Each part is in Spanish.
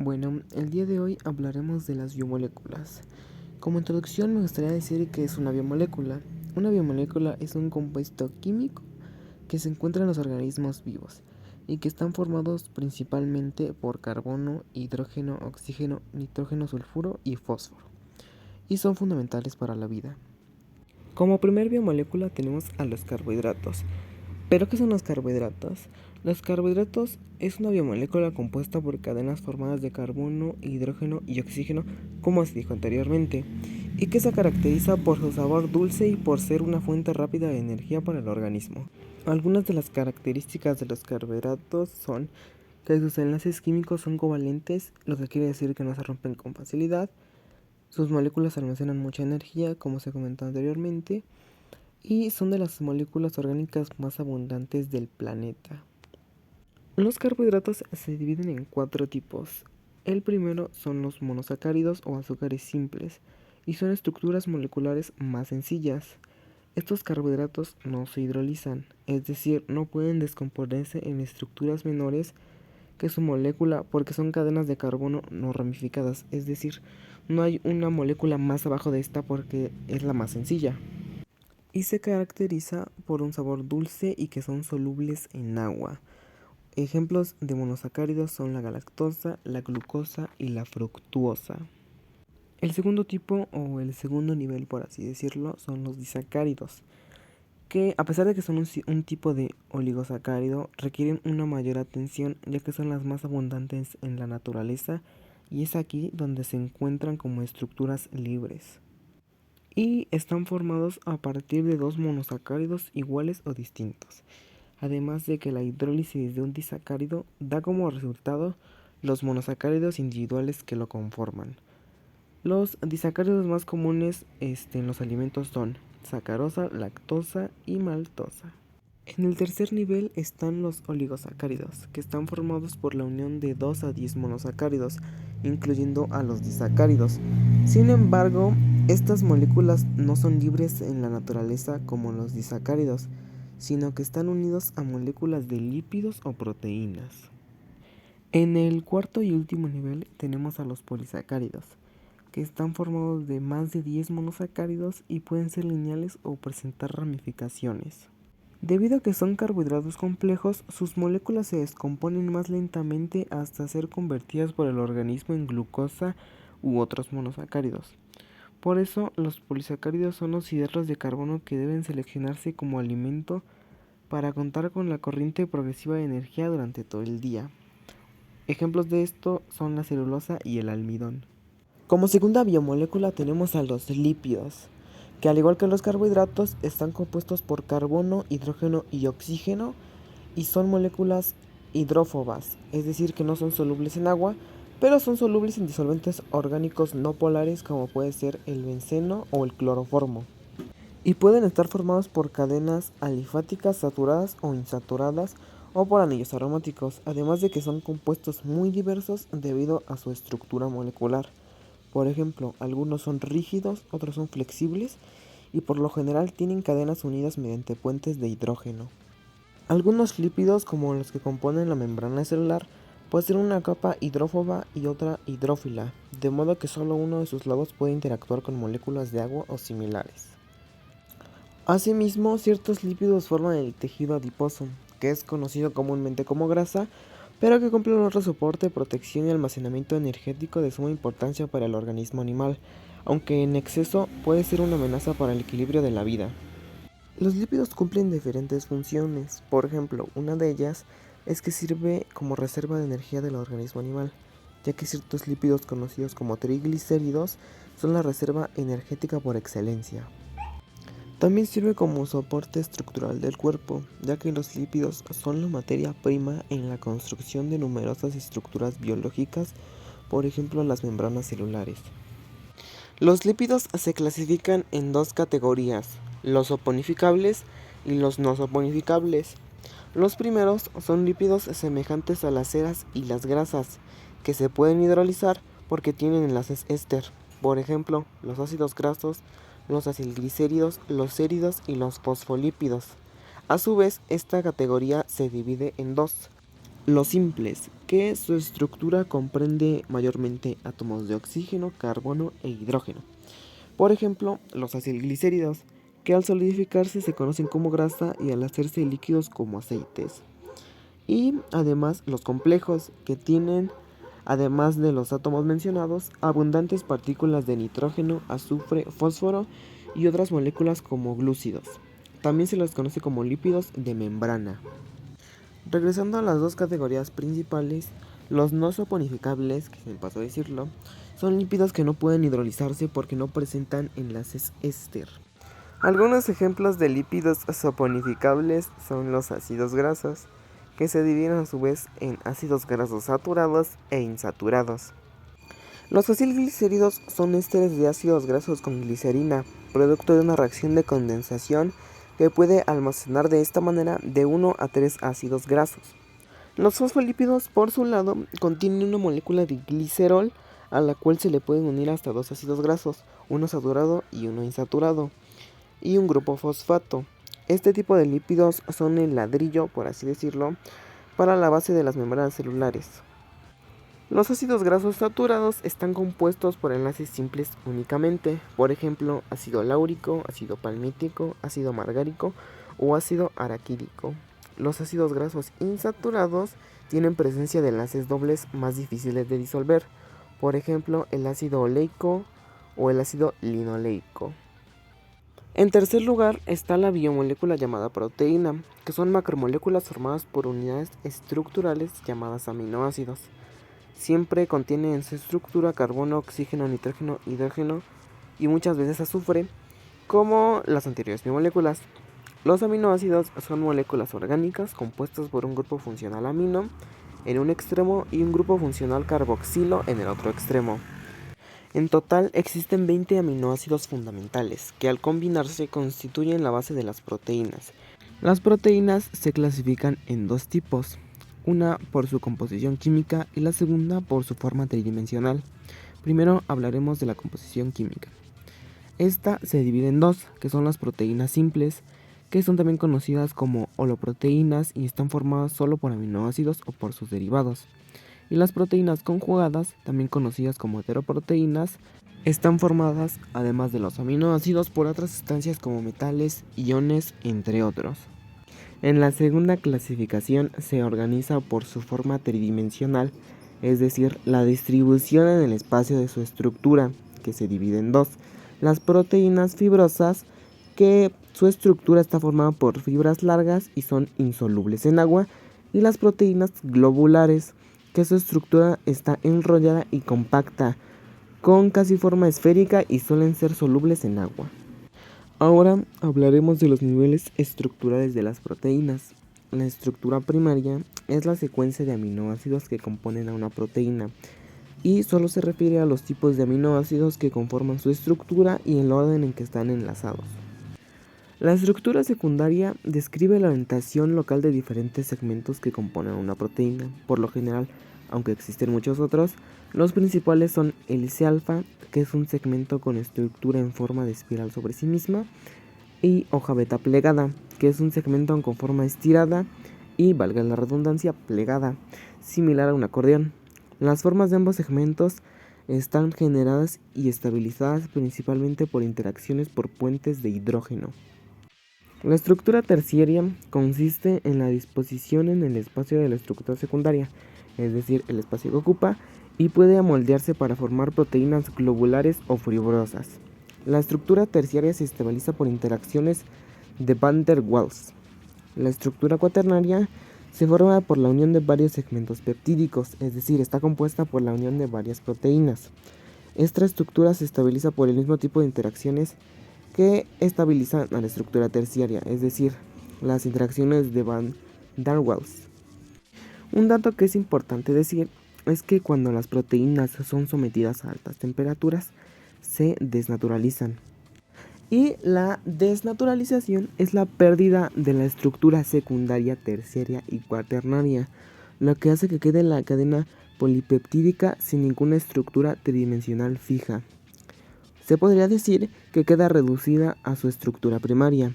Bueno, el día de hoy hablaremos de las biomoléculas. Como introducción me gustaría decir que es una biomolécula. Una biomolécula es un compuesto químico que se encuentra en los organismos vivos y que están formados principalmente por carbono, hidrógeno, oxígeno, nitrógeno, sulfuro y fósforo, y son fundamentales para la vida. Como primer biomolécula tenemos a los carbohidratos. ¿Pero qué son los carbohidratos? Los carbohidratos es una biomolécula compuesta por cadenas formadas de carbono, hidrógeno y oxígeno, como se dijo anteriormente, y que se caracteriza por su sabor dulce y por ser una fuente rápida de energía para el organismo. Algunas de las características de los carbohidratos son que sus enlaces químicos son covalentes, lo que quiere decir que no se rompen con facilidad. Sus moléculas almacenan mucha energía, como se comentó anteriormente, y son de las moléculas orgánicas más abundantes del planeta. Los carbohidratos se dividen en 4 tipos. El primero son los monosacáridos o azúcares simples, y son estructuras moleculares más sencillas. Estos carbohidratos no se hidrolizan, es decir, no pueden descomponerse en estructuras menores que su molécula porque son cadenas de carbono no ramificadas, es decir, no hay una molécula más abajo de esta porque es la más sencilla. Y se caracteriza por un sabor dulce y que son solubles en agua. Ejemplos de monosacáridos son la galactosa, la glucosa y la fructuosa. El segundo tipo o el segundo nivel, por así decirlo, son los disacáridos, que a pesar de que son un tipo de oligosacárido, requieren una mayor atención ya que son las más abundantes en la naturaleza y es aquí donde se encuentran como estructuras libres. Y están formados a partir de dos monosacáridos iguales o distintos, además de que la hidrólisis de un disacárido da como resultado los monosacáridos individuales que lo conforman. Los disacáridos más comunes en los alimentos son sacarosa, lactosa y maltosa. En el tercer nivel están los oligosacáridos, que están formados por la unión de 2 a 10 monosacáridos, incluyendo a los disacáridos. Sin embargo, estas moléculas no son libres en la naturaleza como los disacáridos, sino que están unidos a moléculas de lípidos o proteínas. En el cuarto y último nivel tenemos a los polisacáridos, que están formados de más de 10 monosacáridos y pueden ser lineales o presentar ramificaciones. Debido a que son carbohidratos complejos, sus moléculas se descomponen más lentamente hasta ser convertidas por el organismo en glucosa u otros monosacáridos. Por eso, los polisacáridos son los hidratos de carbono que deben seleccionarse como alimento para contar con la corriente progresiva de energía durante todo el día. Ejemplos de esto son la celulosa y el almidón. Como segunda biomolécula tenemos a los lípidos, que al igual que los carbohidratos están compuestos por carbono, hidrógeno y oxígeno y son moléculas hidrófobas, es decir que no son solubles en agua, pero son solubles en disolventes orgánicos no polares como puede ser el benceno o el cloroformo. Y pueden estar formados por cadenas alifáticas saturadas o insaturadas o por anillos aromáticos, además de que son compuestos muy diversos debido a su estructura molecular. Por ejemplo, algunos son rígidos, otros son flexibles y por lo general tienen cadenas unidas mediante puentes de hidrógeno. Algunos lípidos, como los que componen la membrana celular, pueden ser una capa hidrófoba y otra hidrófila, de modo que solo uno de sus lados puede interactuar con moléculas de agua o similares. Asimismo, ciertos lípidos forman el tejido adiposo, que es conocido comúnmente como grasa, pero que cumple un otro soporte, protección y almacenamiento energético de suma importancia para el organismo animal, aunque en exceso puede ser una amenaza para el equilibrio de la vida. Los lípidos cumplen diferentes funciones, por ejemplo, una de ellas es que sirve como reserva de energía del organismo animal, ya que ciertos lípidos conocidos como triglicéridos son la reserva energética por excelencia. También sirve como soporte estructural del cuerpo, ya que los lípidos son la materia prima en la construcción de numerosas estructuras biológicas, por ejemplo las membranas celulares. Los lípidos se clasifican en dos categorías, los soponificables y los no soponificables. Los primeros son lípidos semejantes a las ceras y las grasas, que se pueden hidrolizar porque tienen enlaces éster, por ejemplo, los ácidos grasos, los acilglicéridos, los séridos y los fosfolípidos. A su vez, esta categoría se divide en dos: los simples, que su estructura comprende mayormente átomos de oxígeno, carbono e hidrógeno. Por ejemplo, los acilglicéridos, que al solidificarse se conocen como grasa y al hacerse líquidos como aceites. Y además los complejos, que tienen, además de los átomos mencionados, abundantes partículas de nitrógeno, azufre, fósforo y otras moléculas como glúcidos. También se los conoce como lípidos de membrana. Regresando a las dos categorías principales, los no saponificables, que se me pasó a decirlo, son lípidos que no pueden hidrolizarse porque no presentan enlaces éster. Algunos ejemplos de lípidos saponificables son los ácidos grasos, que se dividen a su vez en ácidos grasos saturados e insaturados. Los acilglicéridos son ésteres de ácidos grasos con glicerina, producto de una reacción de condensación que puede almacenar de esta manera de 1 a 3 ácidos grasos. Los fosfolípidos, por su lado, contienen una molécula de glicerol a la cual se le pueden unir hasta 2 ácidos grasos, uno saturado y uno insaturado, y un grupo fosfato. Este tipo de lípidos son el ladrillo, por así decirlo, para la base de las membranas celulares. Los ácidos grasos saturados están compuestos por enlaces simples únicamente, por ejemplo, ácido láurico, ácido palmítico, ácido margárico o ácido araquídico. Los ácidos grasos insaturados tienen presencia de enlaces dobles más difíciles de disolver, por ejemplo, el ácido oleico o el ácido linoleico. En tercer lugar está la biomolécula llamada proteína, que son macromoléculas formadas por unidades estructurales llamadas aminoácidos. Siempre contiene en su estructura carbono, oxígeno, nitrógeno, hidrógeno y muchas veces azufre, como las anteriores biomoléculas. Los aminoácidos son moléculas orgánicas compuestas por un grupo funcional amino en un extremo y un grupo funcional carboxilo en el otro extremo. En total existen 20 aminoácidos fundamentales, que al combinarse constituyen la base de las proteínas. Las proteínas se clasifican en dos tipos, una por su composición química y la segunda por su forma tridimensional. Primero hablaremos de la composición química. Esta se divide en dos, que son las proteínas simples, que son también conocidas como holoproteínas y están formadas solo por aminoácidos o por sus derivados. Y las proteínas conjugadas, también conocidas como heteroproteínas, están formadas, además de los aminoácidos, por otras sustancias como metales, iones, entre otros. En la segunda clasificación se organiza por su forma tridimensional, es decir, la distribución en el espacio de su estructura, que se divide en dos. Las proteínas fibrosas, que su estructura está formada por fibras largas y son insolubles en agua, y las proteínas globulares, que su estructura está enrollada y compacta, con casi forma esférica y suelen ser solubles en agua. Ahora hablaremos de los niveles estructurales de las proteínas. La estructura primaria es la secuencia de aminoácidos que componen a una proteína y solo se refiere a los tipos de aminoácidos que conforman su estructura y el orden en que están enlazados. La estructura secundaria describe la orientación local de diferentes segmentos que componen una proteína. Por lo general, aunque existen muchos otros, los principales son hélice alfa, que es un segmento con estructura en forma de espiral sobre sí misma, y hoja beta plegada, que es un segmento con forma estirada y, valga la redundancia, plegada, similar a un acordeón. Las formas de ambos segmentos están generadas y estabilizadas principalmente por interacciones por puentes de hidrógeno. La estructura terciaria consiste en la disposición en el espacio de la estructura secundaria, es decir, el espacio que ocupa, y puede amoldearse para formar proteínas globulares o fibrosas. La estructura terciaria se estabiliza por interacciones de Van der Waals. La estructura cuaternaria se forma por la unión de varios segmentos peptídicos, es decir, está compuesta por la unión de varias proteínas. Esta estructura se estabiliza por el mismo tipo de interacciones que estabilizan a la estructura terciaria, es decir, las interacciones de Van der Waals. Un dato que es importante decir es que cuando las proteínas son sometidas a altas temperaturas, se desnaturalizan. Y la desnaturalización es la pérdida de la estructura secundaria, terciaria y cuaternaria, lo que hace que quede la cadena polipeptídica sin ninguna estructura tridimensional fija. Se podría decir que queda reducida a su estructura primaria.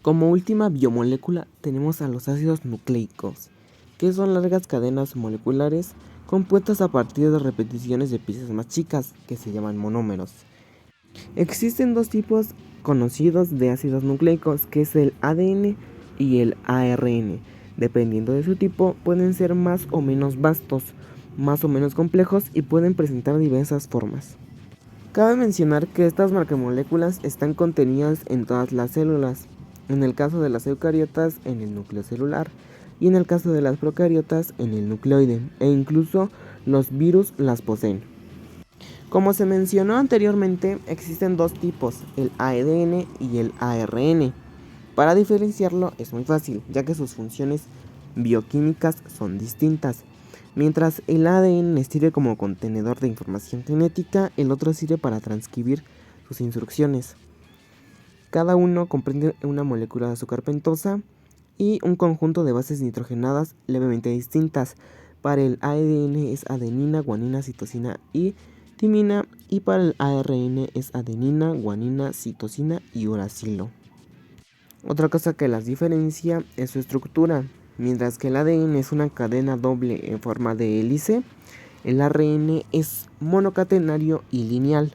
Como última biomolécula tenemos a los ácidos nucleicos, que son largas cadenas moleculares compuestas a partir de repeticiones de piezas más chicas, que se llaman monómeros. Existen dos tipos conocidos de ácidos nucleicos, que es el ADN y el ARN. Dependiendo de su tipo, pueden ser más o menos vastos, más o menos complejos y pueden presentar diversas formas. Cabe mencionar que estas macromoléculas están contenidas en todas las células, en el caso de las eucariotas en el núcleo celular y en el caso de las procariotas en el nucleoide, e incluso los virus las poseen. Como se mencionó anteriormente, existen dos tipos, el ADN y el ARN. Para diferenciarlo es muy fácil, ya que sus funciones bioquímicas son distintas. Mientras el ADN sirve como contenedor de información genética, el otro sirve para transcribir sus instrucciones. Cada uno comprende una molécula de azúcar pentosa y un conjunto de bases nitrogenadas levemente distintas. Para el ADN es adenina, guanina, citosina y timina, y para el ARN es adenina, guanina, citosina y uracilo. Otra cosa que las diferencia es su estructura. Mientras que el ADN es una cadena doble en forma de hélice, el ARN es monocatenario y lineal.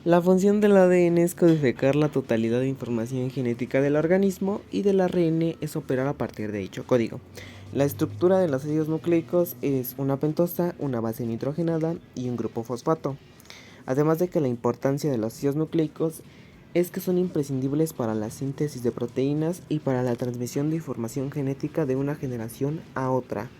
La función del ADN es codificar la totalidad de información genética del organismo y del ARN es operar a partir de dicho código. La estructura de los ácidos nucleicos es una pentosa, una base nitrogenada y un grupo fosfato. Además de que la importancia de los ácidos nucleicos es que son imprescindibles para la síntesis de proteínas y para la transmisión de información genética de una generación a otra.